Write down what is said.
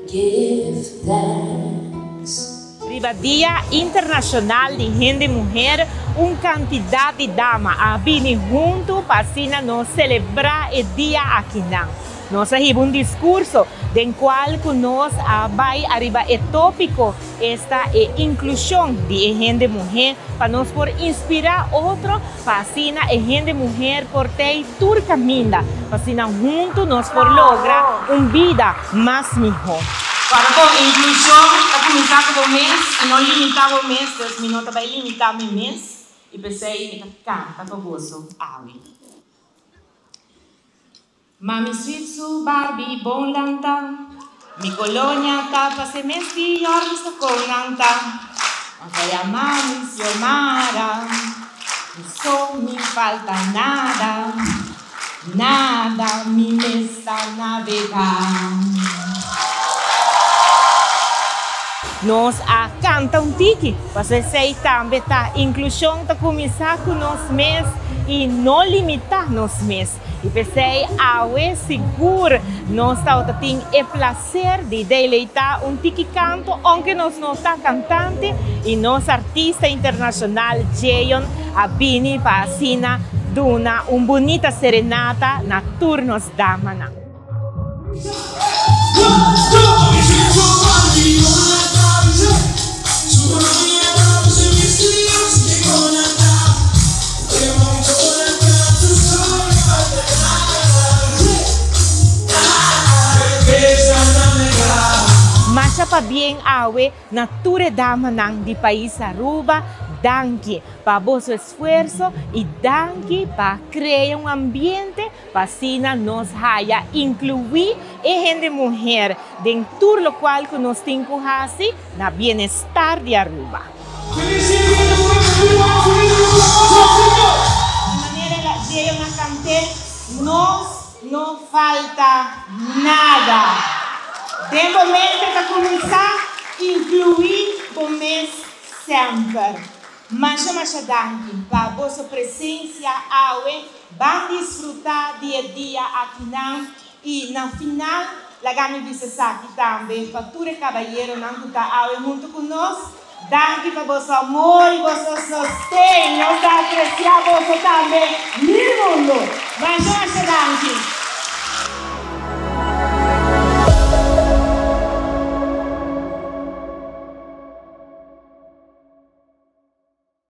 give thanks. Riba Dia Internacional de Gente Mulher, quantidade de damas a vir junto para nós celebrar o dia aqui. Nós temos discurso do qual nós vai arriba o tópico esta inclusão de gente mulher para nós por inspirar outro para a gente mulher por ter tur caminho para junto nós por lograr vida mais melhor. Para com inclusão, está começando com o mês, e não limitar o mês, 2 minutos vai limitar o mês, e pensei que canta com gosto, ali. Mami Switsu, Barbie, bom lanta, mi colonia tapa se mesti, orso con lanta, mas a mami se amara, só me falta nada, nada me resta navegar. Nós canta tiki, você sei também tá inclusão tá começar com nós mesmos e não limitar nós mesmos. E pensei, é seguro, nós temos o prazer de deleitar tiki canto, aunque nós não estamos cantando, e nosso artista internacional, Jayon, vini para assinar uma bonita serenata na turnos da manhã. Mas para bem awe nature dama nang di país Aruba, danke para vosso esforço e danke para criar ambiente para nós haya incluir a gente mulher dentro do qual nós temos que na bem-estar de Aruba. De maneira que eu cantei, nós não falta nada. De momento que começar a incluir o mês sempre. Mas danke para a vossa presença, vamos desfrutar dia a dia aqui e na final, lagami bisesaki também, para tudo cavalheiro não está junto conosco. Danke para vosso amor e vosso sostegno, nós apreciamos também no mundo. Mas